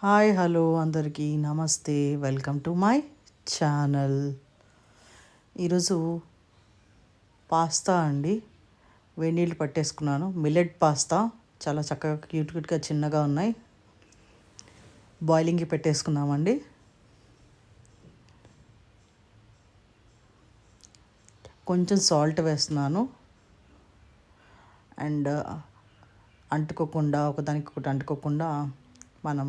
Hi hello అందరికీ నమస్తే. Welcome to my channel. ఈరోజు పాస్తా అండి. వేడి నీళ్ళు పట్టేసుకున్నాను. మిల్లెట్ పాస్తా చాలా చక్కగా క్యూట్గా చిన్నగా ఉన్నాయి. బాయిలింగ్కి పెట్టేసుకున్నామండి. కొంచెం సాల్ట్ వేస్తున్నాను. అండ్ అంటుకోకుండా ఒకదానికి ఒకటి అంటుకోకుండా మనం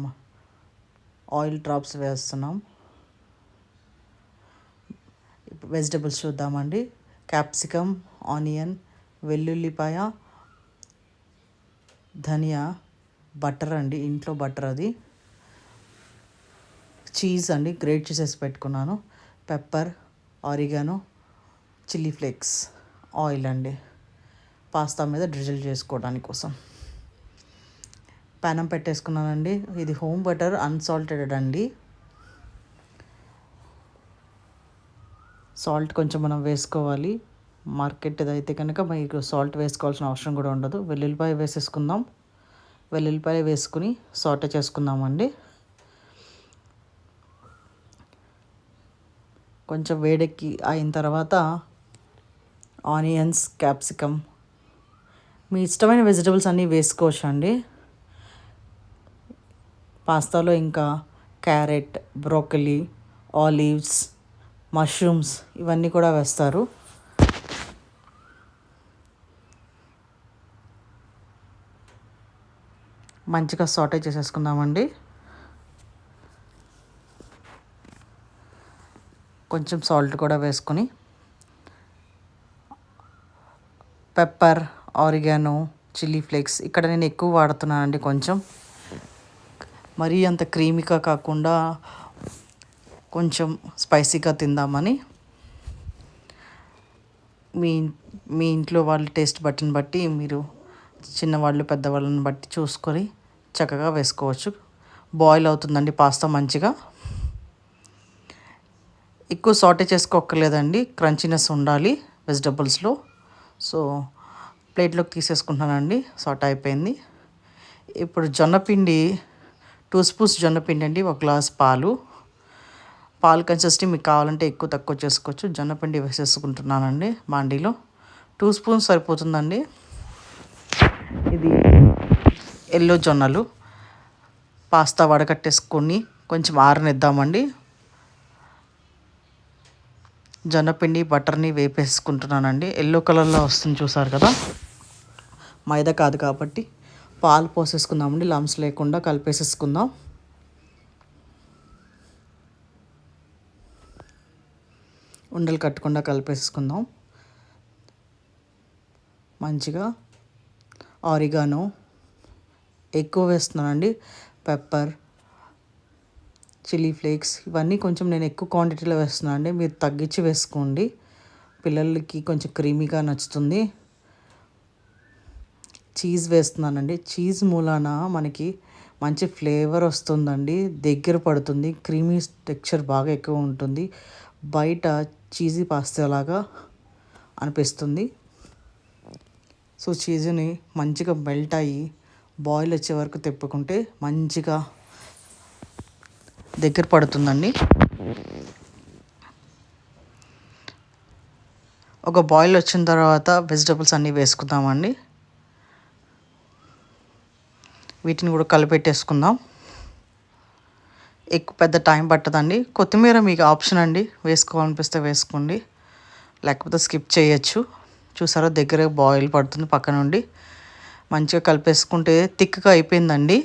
ఆయిల్ డ్రాప్స్ వేస్తున్నాం. వెజిటబుల్స్ చూద్దామండి. క్యాప్సికమ్, ఆనియన్, వెల్లుల్లిపాయ, ధనియా, బటర్ అండి, ఇంట్లో బటర్ అది, చీజ్ అండి, గ్రేట్ చేసేసి పెట్టుకున్నాను, pepper, oregano, chilli flakes, oil అండి పాస్తా మీద డ్రిజిల్ చేసుకోవడానికి కోసం. పానం పెట్టేసుకున్నానండి. ఇది హోమ్ బటర్ అన్సాల్టెడ్ అండి. సాల్ట్ కొంచెం మనం వేసుకోవాలి. మార్కెట్ అయితే కనుక మీకు సాల్ట్ వేసుకోవాల్సిన అవసరం కూడా ఉండదు. వెల్లుల్లిపాయ వేసేసుకుందాం. వెల్లుల్లిపాయ వేసుకుని సాటే చేసుకుందామండి. కొంచెం వేడెక్కి అయిన తర్వాత ఆనియన్స్, క్యాప్సికమ్, మీ ఇష్టమైన వెజిటబుల్స్ అన్నీ వేసుకోవచ్చు అండి. పాస్తాలో ఇంకా క్యారెట్, బ్రోకలీ, ఆలివ్స్, మష్రూమ్స్ ఇవన్నీ కూడా వేస్తారు. మంచిగా సాటే చేసేసుకుందామండి. కొంచెం సాల్ట్ కూడా వేసుకొని పెప్పర్, ఆరిగానో, చిల్లీ ఫ్లేక్స్ ఇక్కడ నేను ఎక్కువ వాడుతున్నానండి. కొంచెం మరీ అంత క్రీమీగా కాకుండా కొంచెం స్పైసీగా తిందామని. మీ మీ ఇంట్లో వాళ్ళ టేస్ట్ బట్టి మీరు చిన్నవాళ్ళు పెద్దవాళ్ళని బట్టి చూసుకొని చక్కగా వేసుకోవచ్చు. బాయిల్ అవుతుందండి పాస్తా మంచిగా. ఎక్కువ సాటే చేసుకోక్కర్లేదండి, క్రంచీనెస్ ఉండాలి వెజిటబుల్స్లో. సో ప్లేట్లోకి తీసేసుకుంటున్నానండి. సాట్ అయిపోయింది. ఇప్పుడు జొన్నపిండి 2 స్పూన్స్ జొన్నపిండి అండి, 1 గ్లాస్ పాలు. పాలు కన్సిస్టెన్సీ మీకు కావాలంటే ఎక్కువ తక్కువ చేసుకోవచ్చు. జొన్నపిండి వేసేసుకుంటున్నానండి బాండీలో. 2 స్పూన్స్ సరిపోతుందండి. ఇది ఎల్లో జొన్నలు. పాస్తా వడకట్టేసుకొని కొంచెం ఆరనిద్దామండి. జొన్నపిండి బటర్ని వేపేసుకుంటున్నానండి. ఎల్లో కలర్లో వస్తుంది చూసారు కదా. మైదా కాదు కాబట్టి పాలు పోసేసుకుందామండి. లమ్స్ లేకుండా కలిపేసేసుకుందాం. ఉండలు కట్టకుండా కలిపేసుకుందాం. మంచిగా ఆరిగానో ఎక్కువ వేస్తున్నానండి. పెప్పర్, చిల్లీ ఫ్లేక్స్ ఇవన్నీ కొంచెం నేను ఎక్కువ క్వాంటిటీలో వేస్తున్నాను అండి. మీరు తగ్గించి వేసుకోండి. పిల్లలకి కొంచెం క్రీమీగా నచ్చుతుంది. చీజ్ వేస్తున్నానండి. చీజ్ మూలాన మనకి మంచి ఫ్లేవర్ వస్తుందండి. దగ్గర పడుతుంది. క్రీమీ టెక్స్చర్ బాగా ఎక్కువ ఉంటుంది. బయట చీజీ పాస్తా లాగా అనిపిస్తుంది. సో చీజ్ని మంచిగా మెల్ట్ అయ్యి బాయిల్ వచ్చే వరకు తిప్పుకుంటే మంచిగా దగ్గర పడుతుందండి. ఒక బాయిల్ వచ్చిన తర్వాత వెజిటబుల్స్ అన్నీ వేసుకుందామండి. వీటిని కూడా కలిపెట్టేసుకుందాం. ఎక్కువ పెద్ద టైం పట్టదండి. కొత్తిమీర మీకు ఆప్షన్ అండి, వేసుకోవాలనిపిస్తే వేసుకోండి, లేకపోతే స్కిప్ చేయొచ్చు. చూసారా దగ్గర బాయిల్ పడుతుంది పక్క నుండి. మంచిగా కలిపేసుకుంటే థిక్గా అయిపోయిందండి.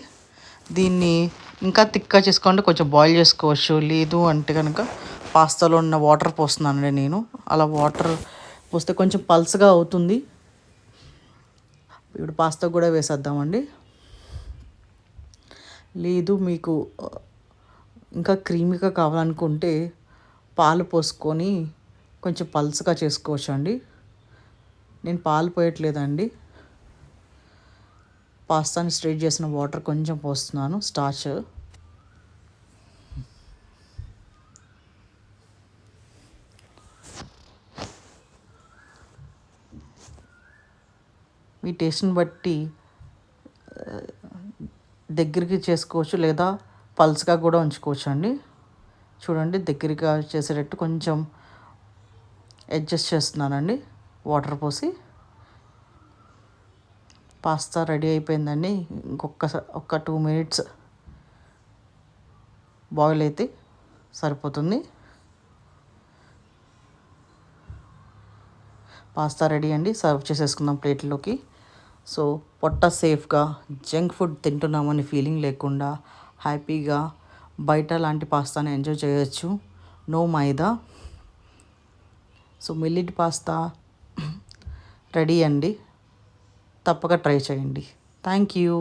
దీన్ని ఇంకా థిక్గా చేసుకోవాలంటే కొంచెం బాయిల్ చేసుకోవచ్చు. లేదు అంటే కనుక పాస్తాలో ఉన్న వాటర్ పోస్తున్నానండి నేను. అలా వాటర్ పోస్తే కొంచెం పల్స్గా అవుతుంది. ఇప్పుడు పాస్తా కూడా వేసేద్దామండి. లేదు మీకు ఇంకా క్రీమీగా కావాలనుకుంటే పాలు పోసుకొని కొంచెం పల్స్గా చేసుకోవచ్చు అండి. నేను పాలు పోయట్లేదండి. పాస్తాని స్ట్రెయిట్ చేసిన వాటర్ కొంచెం పోస్తున్నాను, స్టార్చ్. మీ టేస్ట్ని బట్టి దగ్గరికి చేసుకోవచ్చు, లేదా పల్స్గా కూడా ఉంచుకోవచ్చు అండి. చూడండి దగ్గరగా చేసేటట్టు కొంచెం అడ్జస్ట్ చేస్తున్నానండి వాటర్ పోసి. పాస్తా రెడీ అయిపోయిందండి. ఒక్క 2 మినిట్స్ బాయిల్ అయితే సరిపోతుంది. పాస్తా రెడీ అండి. సర్వ్ చేసేసుకుందాం ప్లేట్లోకి. సో పొట్ట సేఫ్గా జంక్ ఫుడ్ తింటున్నామని ఫీలింగ్ లేకుండా హ్యాపీగా బయట లాంటి పాస్తాని ఎంజాయ్ చేయొచ్చు. నో మైదా. సో మిల్లెట్ పాస్తా రెడీ అండి. తప్పక ట్రై చేయండి. Thank you.